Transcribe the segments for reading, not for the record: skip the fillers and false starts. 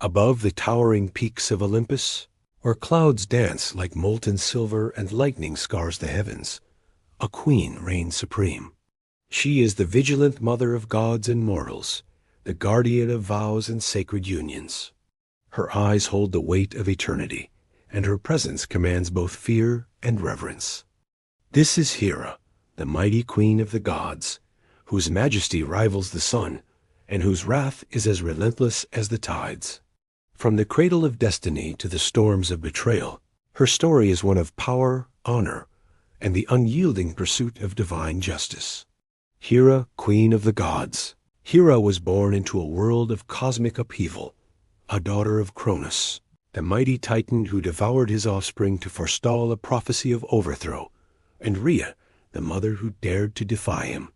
Above the towering peaks of Olympus, where clouds dance like molten silver and lightning scars the heavens, a queen reigns supreme. She is the vigilant mother of gods and mortals, the guardian of vows and sacred unions. Her eyes hold the weight of eternity, and her presence commands both fear and reverence. This is Hera, the mighty queen of the gods, whose majesty rivals the sun, and whose wrath is as relentless as the tides. From the cradle of destiny to the storms of betrayal, her story is one of power, honor, and the unyielding pursuit of divine justice. Hera, queen of the gods. Hera was born into a world of cosmic upheaval, a daughter of Cronus, the mighty Titan who devoured his offspring to forestall a prophecy of overthrow, and Rhea, the mother who dared to defy him.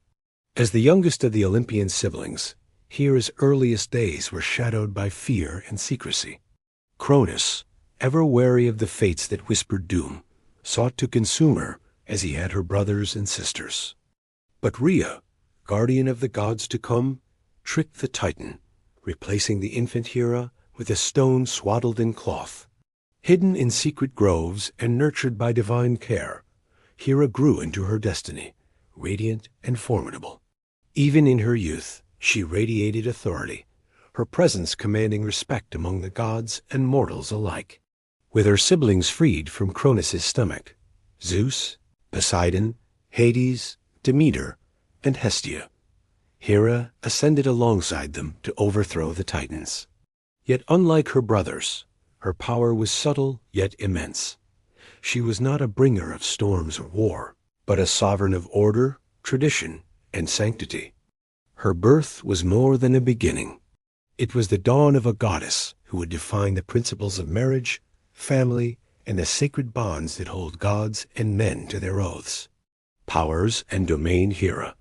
As the youngest of the Olympian siblings, Hera's earliest days were shadowed by fear and secrecy. Cronus, ever wary of the fates that whispered doom, sought to consume her as he had her brothers and sisters. But Rhea, guardian of the gods to come, tricked the Titan, replacing the infant Hera with a stone swaddled in cloth. Hidden in secret groves and nurtured by divine care, Hera grew into her destiny, radiant and formidable. Even in her youth, she radiated authority, her presence commanding respect among the gods and mortals alike. With her siblings freed from Cronus' stomach, Zeus, Poseidon, Hades, Demeter, and Hestia, Hera ascended alongside them to overthrow the Titans. Yet unlike her brothers, her power was subtle yet immense. She was not a bringer of storms or war, but a sovereign of order, tradition, and sanctity. Her birth was more than a beginning. It was the dawn of a goddess who would define the principles of marriage, family, and the sacred bonds that hold gods and men to their oaths. Powers and domain Hera,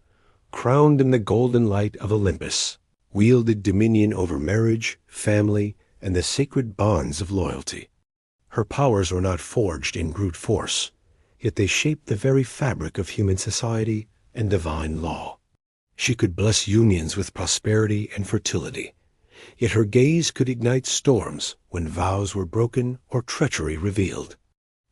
crowned in the golden light of Olympus, wielded dominion over marriage, family, and the sacred bonds of loyalty. Her powers were not forged in brute force, yet they shaped the very fabric of human society and divine law. She could bless unions with prosperity and fertility, yet her gaze could ignite storms when vows were broken or treachery revealed.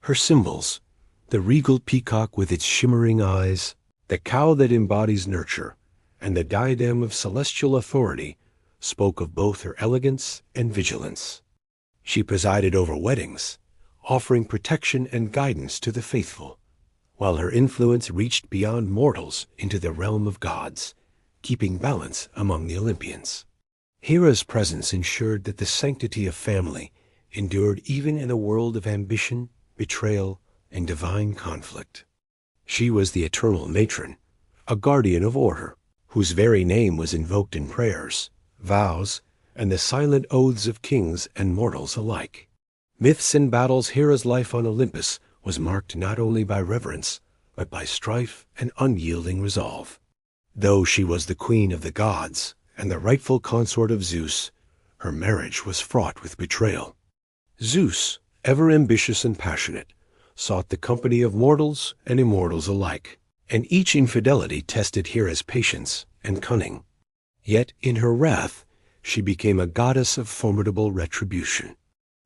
Her symbols, the regal peacock with its shimmering eyes, the cow that embodies nurture, and the diadem of celestial authority, spoke of both her elegance and vigilance. She presided over weddings, offering protection and guidance to the faithful, while her influence reached beyond mortals into the realm of gods, keeping balance among the Olympians. Hera's presence ensured that the sanctity of family endured even in a world of ambition, betrayal, and divine conflict. She was the eternal matron, a guardian of order, whose very name was invoked in prayers, vows, and the silent oaths of kings and mortals alike. Myths and battles, Hera's life on Olympus was marked not only by reverence, but by strife and unyielding resolve. Though she was the queen of the gods and the rightful consort of Zeus, her marriage was fraught with betrayal. Zeus, ever ambitious and passionate, sought the company of mortals and immortals alike, and each infidelity tested Hera's patience and cunning. Yet in her wrath, she became a goddess of formidable retribution.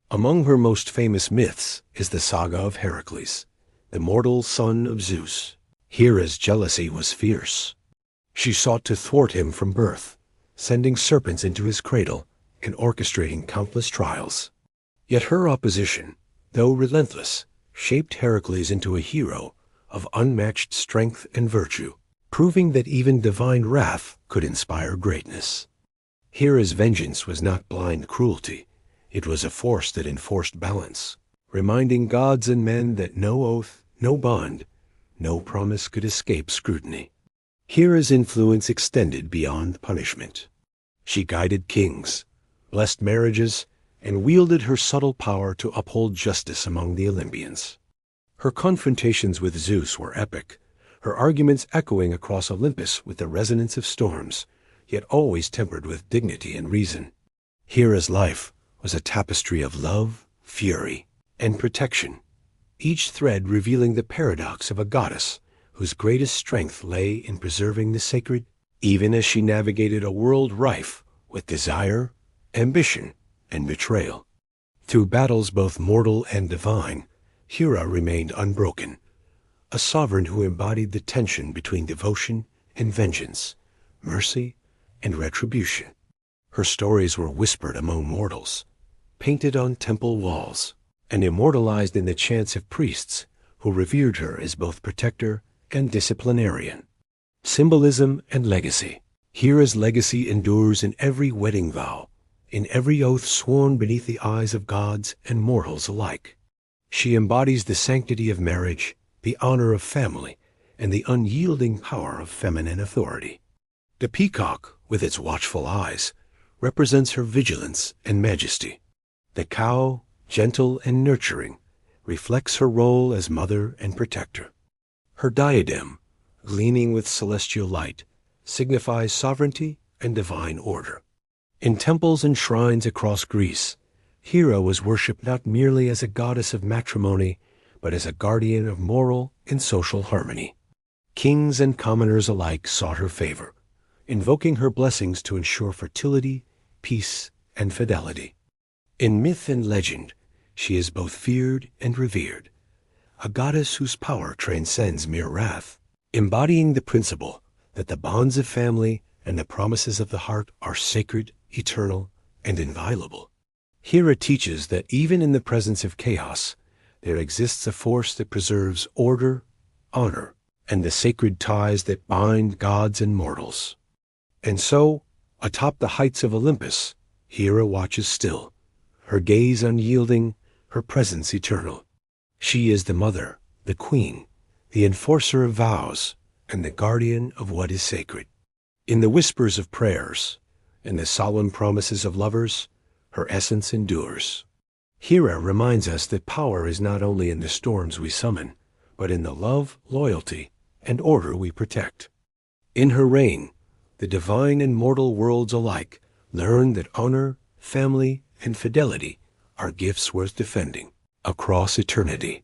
Among her most famous myths is the saga of Heracles, the mortal son of Zeus. Hera's jealousy was fierce. She sought to thwart him from birth, sending serpents into his cradle and orchestrating countless trials. Yet her opposition, though relentless, shaped Heracles into a hero of unmatched strength and virtue, proving that even divine wrath could inspire greatness. Hera's vengeance was not blind cruelty. It was a force that enforced balance, reminding gods and men that no oath, no bond, no promise could escape scrutiny. Hera's influence extended beyond punishment. She guided kings, blessed marriages, and wielded her subtle power to uphold justice among the Olympians. Her confrontations with Zeus were epic, her arguments echoing across Olympus with the resonance of storms, yet always tempered with dignity and reason. Hera's life was a tapestry of love, fury, and protection, each thread revealing the paradox of a goddess whose greatest strength lay in preserving the sacred, even as she navigated a world rife with desire, ambition, and betrayal. Through battles both mortal and divine, Hera remained unbroken, a sovereign who embodied the tension between devotion and vengeance, mercy and retribution. Her stories were whispered among mortals, painted on temple walls, and immortalized in the chants of priests who revered her as both protector and disciplinarian. Symbolism and legacy. Hera's legacy endures in every wedding vow, in every oath sworn beneath the eyes of gods and mortals alike. She embodies the sanctity of marriage, the honor of family, and the unyielding power of feminine authority. The peacock, with its watchful eyes, represents her vigilance and majesty. The cow, gentle and nurturing, reflects her role as mother and protector. Her diadem, gleaming with celestial light, signifies sovereignty and divine order. In temples and shrines across Greece, Hera was worshipped not merely as a goddess of matrimony, but as a guardian of moral and social harmony. Kings and commoners alike sought her favor, invoking her blessings to ensure fertility, peace, and fidelity. In myth and legend, she is both feared and revered, a goddess whose power transcends mere wrath, embodying the principle that the bonds of family and the promises of the heart are sacred, eternal, and inviolable. Hera teaches that even in the presence of chaos, there exists a force that preserves order, honor, and the sacred ties that bind gods and mortals. And so, atop the heights of Olympus, Hera watches still, her gaze unyielding, her presence eternal. She is the mother, the queen, the enforcer of vows, and the guardian of what is sacred. In the whispers of prayers, and the solemn promises of lovers, her essence endures. Hera reminds us that power is not only in the storms we summon, but in the love, loyalty, and order we protect. In her reign, the divine and mortal worlds alike learn that honor, family, and fidelity are gifts worth defending across eternity.